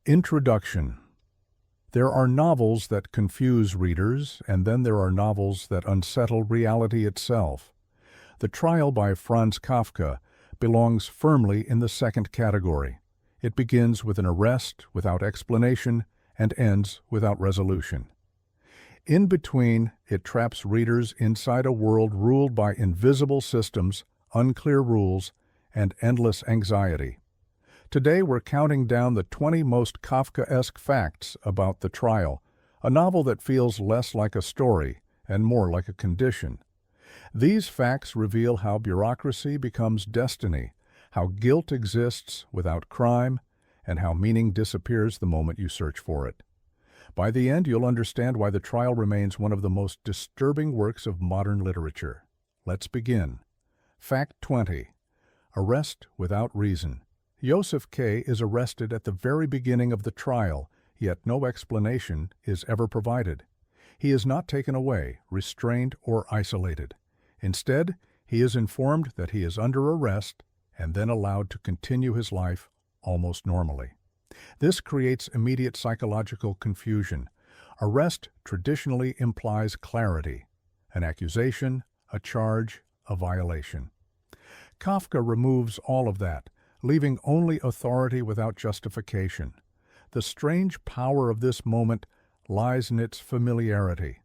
Introduction. There are novels that confuse readers, and then there are novels that unsettle reality itself. The Trial by Franz Kafka belongs firmly in the second category. It begins with an arrest without explanation and ends without resolution. In between, it traps readers inside a world ruled by invisible systems, unclear rules, and endless anxiety. Today we're counting down the 20 most Kafkaesque facts about the trial, a novel that feels less like a story and more like a condition. These facts reveal how bureaucracy becomes destiny, how guilt exists without crime, and how meaning disappears the moment you search for it. By the end, you'll understand why the trial remains one of the most disturbing works of modern literature. Let's begin. Fact 20. Arrest without reason. Josef K is arrested at the very beginning of the trial, yet no explanation is ever provided. He is not taken away, restrained, or isolated. Instead, he is informed that he is under arrest and then allowed to continue his life almost normally. This creates immediate psychological confusion. Arrest traditionally implies clarity, an accusation, a charge, a violation. Kafka removes all of that, leaving only authority without justification. The strange power of this moment lies in its familiarity.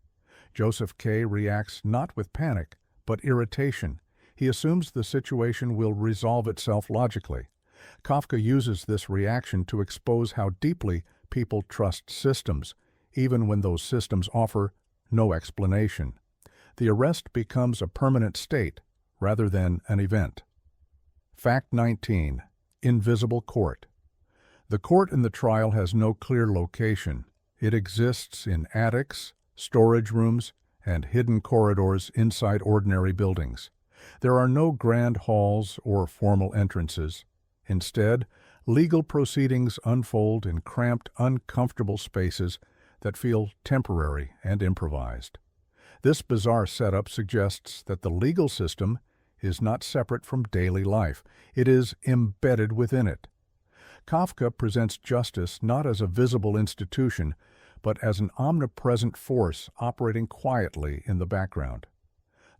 Josef K reacts not with panic, but irritation. He assumes the situation will resolve itself logically. Kafka uses this reaction to expose how deeply people trust systems, even when those systems offer no explanation. The arrest becomes a permanent state rather than an event. Fact 19. Invisible court. The court in the trial has no clear location. It exists in attics, storage rooms, and hidden corridors inside ordinary buildings. There are no grand halls or formal entrances. Instead, legal proceedings unfold in cramped, uncomfortable spaces that feel temporary and improvised. This bizarre setup suggests that the legal system is not separate from daily life. It is embedded within it. Kafka presents justice not as a visible institution, but as an omnipresent force operating quietly in the background.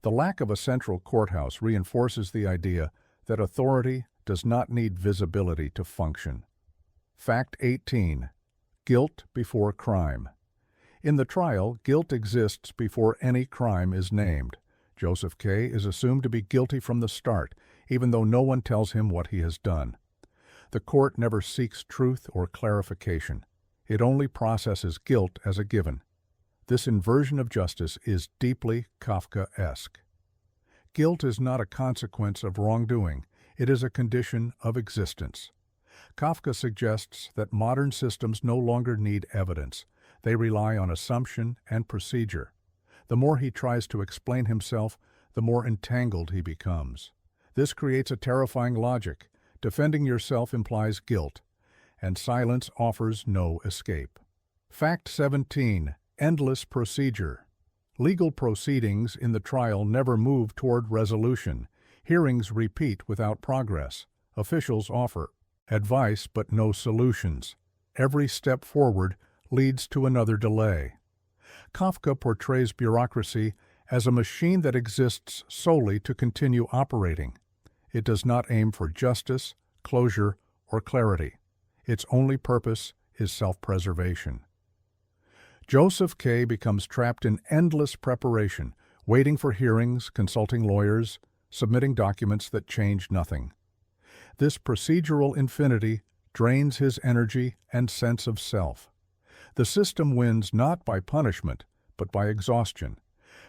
The lack of a central courthouse reinforces the idea that authority does not need visibility to function. Fact 18. Guilt before crime. In the trial, guilt exists before any crime is named. Josef K is assumed to be guilty from the start, even though no one tells him what he has done. The court never seeks truth or clarification. It only processes guilt as a given. This inversion of justice is deeply Kafkaesque. Guilt is not a consequence of wrongdoing. It is a condition of existence. Kafka suggests that modern systems no longer need evidence. They rely on assumption and procedure. The more he tries to explain himself, the more entangled he becomes. This creates a terrifying logic. Defending yourself implies guilt, and silence offers no escape. Fact 17. Endless procedure. Legal proceedings in the trial never move toward resolution. Hearings repeat without progress. Officials offer advice but no solutions. Every step forward leads to another delay. Kafka portrays bureaucracy as a machine that exists solely to continue operating. It does not aim for justice, closure, or clarity. Its only purpose is self-preservation. Josef K becomes trapped in endless preparation, waiting for hearings, consulting lawyers, submitting documents that change nothing. This procedural infinity drains his energy and sense of self. The system wins not by punishment, but by exhaustion.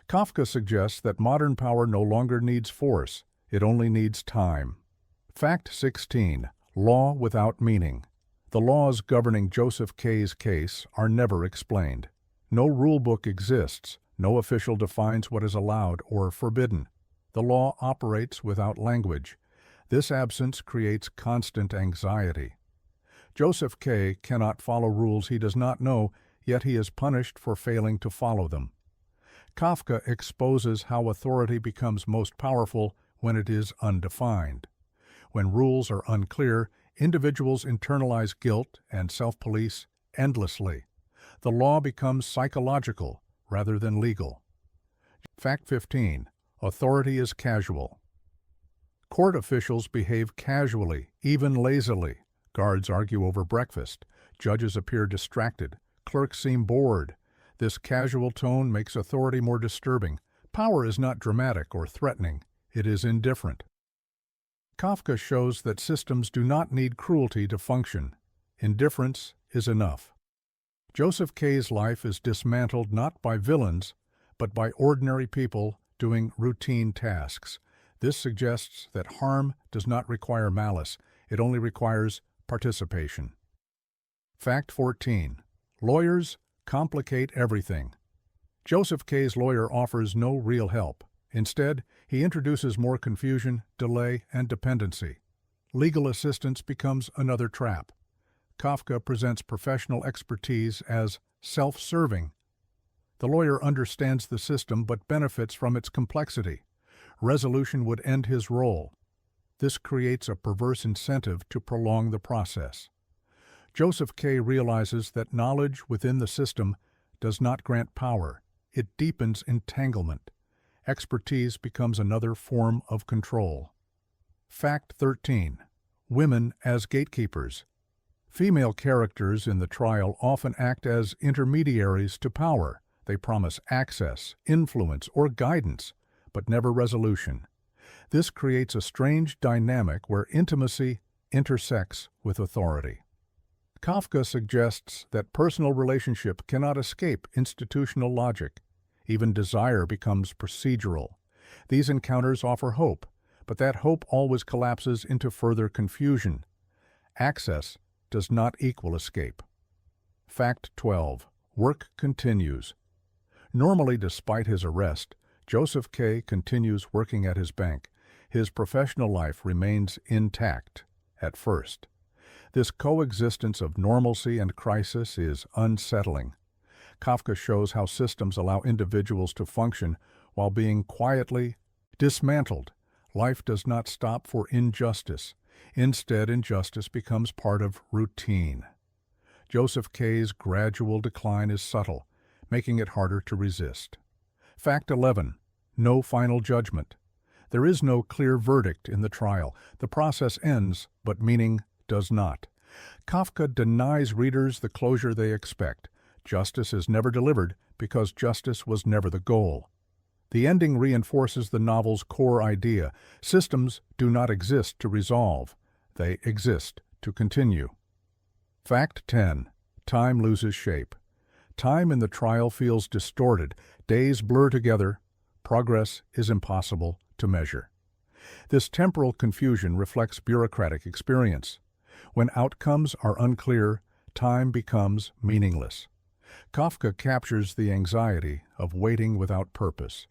Kafka suggests that modern power no longer needs force, it only needs time. Fact 16. Law without meaning. The laws governing Josef K's case are never explained. No rulebook exists, no official defines what is allowed or forbidden. The law operates without language. This absence creates constant anxiety. Josef K cannot follow rules he does not know, yet he is punished for failing to follow them. Kafka exposes how authority becomes most powerful when it is undefined. When rules are unclear, Individuals internalize guilt and self-police endlessly. The law becomes psychological rather than legal. Fact 15. Authority is casual. Court officials behave casually, even lazily. Guards argue over breakfast. Judges appear distracted. Clerks seem bored. This casual tone makes authority more disturbing. Power is not dramatic or threatening. It is indifferent. Kafka shows that systems do not need cruelty to function. Indifference is enough. Josef K's life is dismantled not by villains, but by ordinary people doing routine tasks. This suggests that harm does not require malice. It only requires participation. Fact 14. Lawyers complicate everything. Josef K's lawyer offers no real help. Instead, he introduces more confusion, delay, and dependency. Legal assistance becomes another trap. Kafka presents professional expertise as self-serving. The lawyer understands the system but benefits from its complexity. Resolution would end his role. This creates a perverse incentive to prolong the process. Josef K realizes that knowledge within the system does not grant power. It deepens entanglement. Expertise becomes another form of control. Fact 13. Women as gatekeepers. Female characters in the trial often act as intermediaries to power. They promise access, influence, or guidance, but never resolution. This creates a strange dynamic where intimacy intersects with authority. Kafka suggests that personal relationship cannot escape institutional logic. Even desire becomes procedural. These encounters offer hope, but that hope always collapses into further confusion. Access does not equal escape. Fact 12. Work continues. Normally, despite his arrest, Josef K continues working at his bank. His professional life remains intact at first. This coexistence of normalcy and crisis is unsettling. Kafka shows how systems allow individuals to function while being quietly dismantled. Life does not stop for injustice. Instead, injustice becomes part of routine. Josef K's gradual decline is subtle, making it harder to resist. Fact 11. No final judgment. There is no clear verdict in the trial. The process ends, but meaning does not. Kafka denies readers the closure they expect. Justice is never delivered because justice was never the goal. The ending reinforces the novel's core idea. Systems do not exist to resolve. They exist to continue. Fact 10. Time loses shape. Time in the trial feels distorted. Days blur together. Progress is impossible to measure. This temporal confusion reflects bureaucratic experience. When outcomes are unclear, time becomes meaningless. Kafka captures the anxiety of waiting without purpose.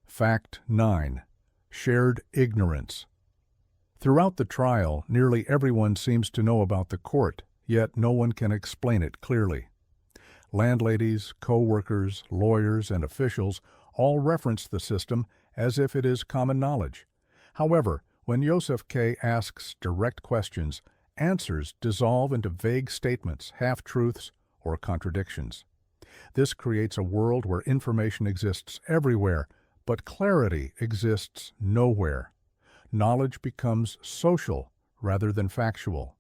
Fact 9. Shared ignorance. Throughout the trial, nearly everyone seems to know about the court, yet no one can explain it clearly. Landladies, co-workers, lawyers, and officials all reference the system as if it is common knowledge. However, when Josef K asks direct questions, answers dissolve into vague statements, half-truths, or contradictions. This creates a world where information exists everywhere, but clarity exists nowhere. Knowledge becomes social rather than factual.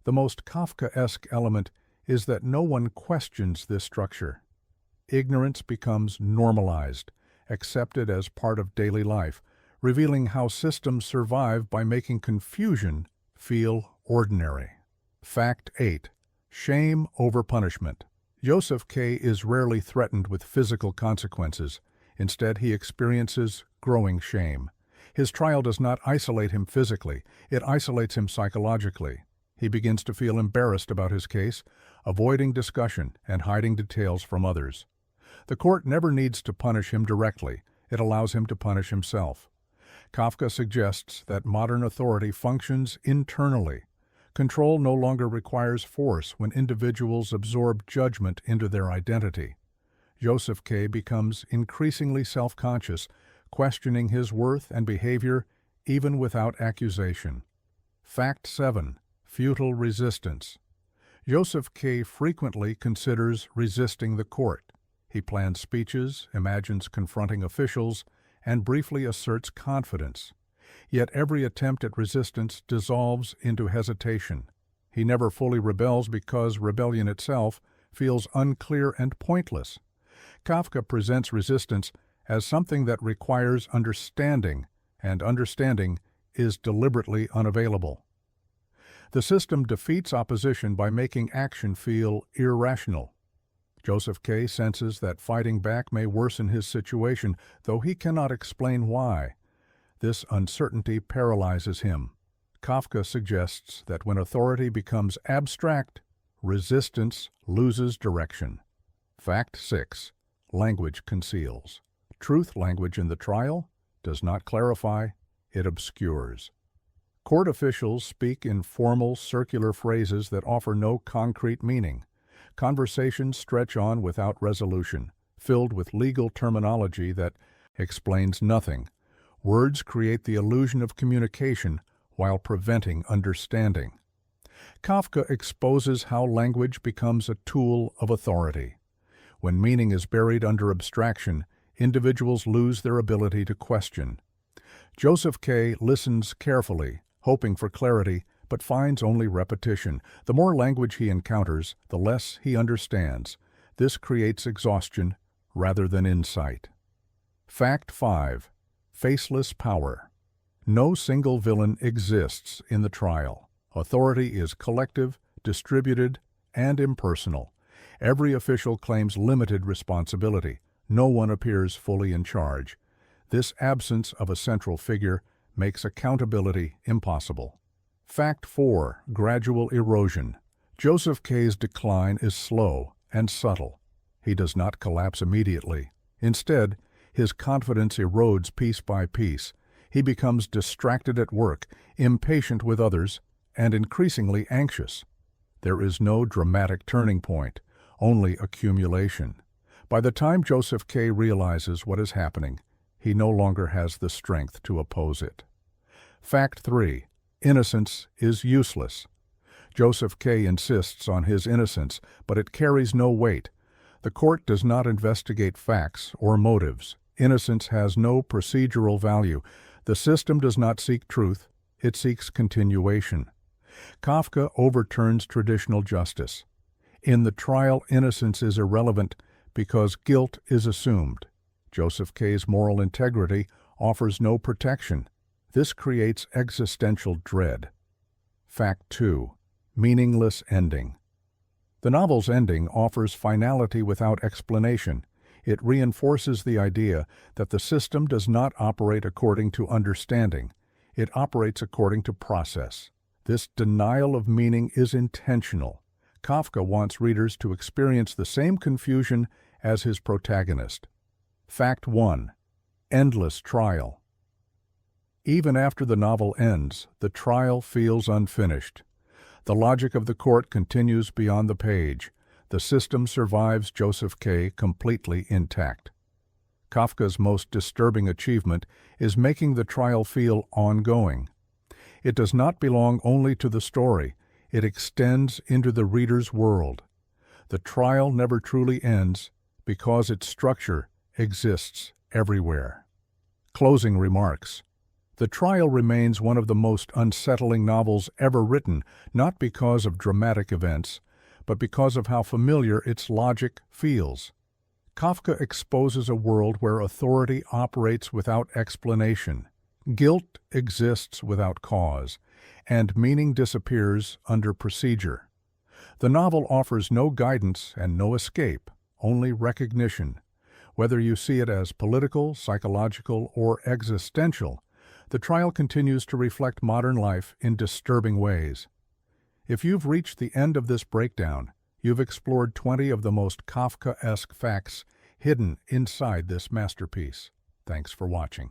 The most Kafkaesque element is that no one questions this structure. Ignorance becomes normalized, accepted as part of daily life, revealing how systems survive by making confusion feel ordinary. Fact 8. Shame over punishment. Josef K is rarely threatened with physical consequences. Instead, he experiences growing shame. His trial does not isolate him physically, it isolates him psychologically. He begins to feel embarrassed about his case, avoiding discussion and hiding details from others. The court never needs to punish him directly. It allows him to punish himself. Kafka suggests that modern authority functions internally. Control no longer requires force when individuals absorb judgment into their identity. Josef K becomes increasingly self-conscious, questioning his worth and behavior even without accusation. Fact 7. Futile resistance. Josef K. frequently considers resisting the court. He plans speeches, imagines confronting officials, and briefly asserts confidence. Yet every attempt at resistance dissolves into hesitation. He never fully rebels because rebellion itself feels unclear and pointless. Kafka presents resistance as something that requires understanding, and understanding is deliberately unavailable. The system defeats opposition by making action feel irrational. Josef K. senses that fighting back may worsen his situation, though he cannot explain why. This uncertainty paralyzes him. Kafka suggests that when authority becomes abstract, resistance loses direction. Fact 6. Language conceals. Truth language in the trial does not clarify, it obscures. Court officials speak in formal, circular phrases that offer no concrete meaning. Conversations stretch on without resolution, filled with legal terminology that explains nothing. Words create the illusion of communication while preventing understanding. Kafka exposes how language becomes a tool of authority. When meaning is buried under abstraction, individuals lose their ability to question. Josef K. listens carefully, hoping for clarity, but finds only repetition. The more language he encounters, the less he understands. This creates exhaustion rather than insight. Fact 5. Faceless power. No single villain exists in the trial. Authority is collective, distributed, and impersonal. Every official claims limited responsibility. No one appears fully in charge. This absence of a central figure makes accountability impossible. Fact 4. Gradual erosion. Josef K.'s decline is slow and subtle. He does not collapse immediately. Instead, his confidence erodes piece by piece. He becomes distracted at work, impatient with others, and increasingly anxious. There is no dramatic turning point, only accumulation. By the time Josef K. realizes what is happening, he no longer has the strength to oppose it. Fact 3. Innocence is useless. Josef K. insists on his innocence, but it carries no weight. The court does not investigate facts or motives. Innocence has no procedural value. The system does not seek truth, it seeks continuation. Kafka overturns traditional justice. In the trial, innocence is irrelevant because guilt is assumed. Josef K.'s moral integrity offers no protection. This creates existential dread. Fact 2. Meaningless ending. The novel's ending offers finality without explanation. It reinforces the idea that the system does not operate according to understanding. It operates according to process. This denial of meaning is intentional. Kafka wants readers to experience the same confusion as his protagonist. Fact 1. Endless trial. Even after the novel ends, the trial feels unfinished. The logic of the court continues beyond the page. The system survives Josef K. completely intact. Kafka's most disturbing achievement is making the trial feel ongoing. It does not belong only to the story. It extends into the reader's world. The trial never truly ends because its structure exists everywhere. Closing remarks. The trial remains one of the most unsettling novels ever written, not because of dramatic events, but because of how familiar its logic feels. Kafka exposes a world where authority operates without explanation, guilt exists without cause, and meaning disappears under procedure. The novel offers no guidance and no escape, only recognition. Whether you see it as political, psychological, or existential, the trial continues to reflect modern life in disturbing ways. If you've reached the end of this breakdown, you've explored 20 of the most Kafkaesque facts hidden inside this masterpiece. Thanks for watching.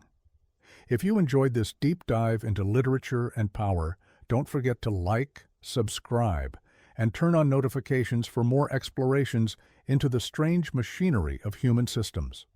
If you enjoyed this deep dive into literature and power, don't forget to like, subscribe, and turn on notifications for more explorations into the strange machinery of human systems.